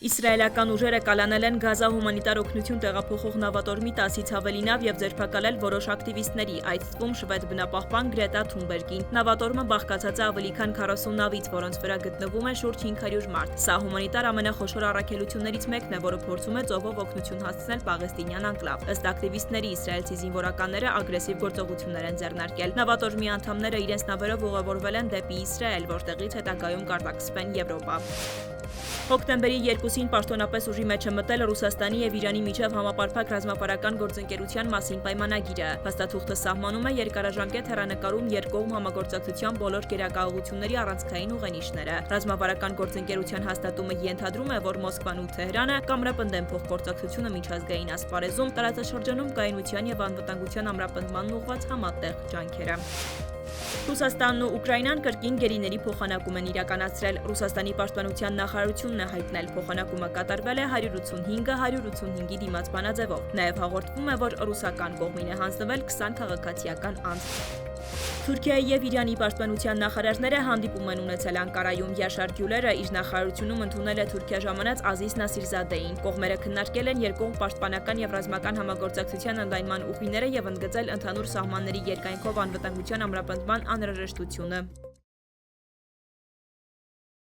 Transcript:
Իսրայելական ուժերը կալանել են Գազա հումանիտար օգնություն տեղափոխող նավատորմի 10-ից ավելի նավ և ձերբակալել որոշ ակտիվիստների, այդ թվում շվեդ բնապահպան Գրետա Թունբերգին։ Նավատորմը բաղկացած է ավելի քան 40 նավից, որոնց վրա գտնվում է շուրջ 500 մարդ։ Սա հումանիտար ամենախոշոր առաքելություններից մեկն է, որը փորձում է ծովով օգնություն հասցնել պաղեստինյան անկլավ։ Ըստ ակտիվիստների, իսրայելցի զինվորականները ագրեսիվ գործողություններ են ձեռնարկել։ Նավատորմի անդամները իրենց նավերով ուղևորվել են դեպի Իսրայել, որտեղից հետագայում կարտաքսվեն Եվրոպա։ Հոկտեմբերի 2-ին պաշտոնապես ուժի մեջ է մտել Ռուսաստանի և Իրանի միջև համապարփակ ռազմավարական գործընկերության մասին պայմանագիրը։ Փաստաթուղթը սահմանում է երկարաժամկետ հեռանկարում երկկողմ համագործակցության բոլոր գերակայությունների առանցքային ուղենիշները։ Ռազմավարական գործընկերության հաստատումը ենթադրում է, որ Մոսկվան ու Թեհրանը կամրապնդեն փոխգործակցությունը միջազգային ասպարեզում տարածաշրջանում կայունության և անվտանգության ամրապնդմանն ուղղված համատեղ ջանքերը։ Ռուսաստանն ու Ուկրաինան կրկին գերիների փոխանակում են իրականացրել։ Ռուսաստանի պաշտպանության նախարարությունն է հայտնել, փոխանակումը կատարվել է 185-185-ի դիմաց բանաձևով։ Նաև հաղորդվում է, որ ռուսական կողմին է հանձնվել 20 քաղաքացիական անձ։ Թուրքիայի և Իրանի պաշտպանության նախարարները հանդիպում են ունեցել Անկարայում։ Յաշար Գյուլերը իր նախարարությունում ընդունել է Թուրքիա ժամանած Ազիզ Նասիրզադեին։ Կողմերը քննարկել են երկկողմ պաշտպանական և ռազմական համագործակցության ընդլայնման ուղիները և ընդգծել ընդհանուր սահմանների երկայնքով անվտանգության ամրապնդման անհրաժեշտությունը։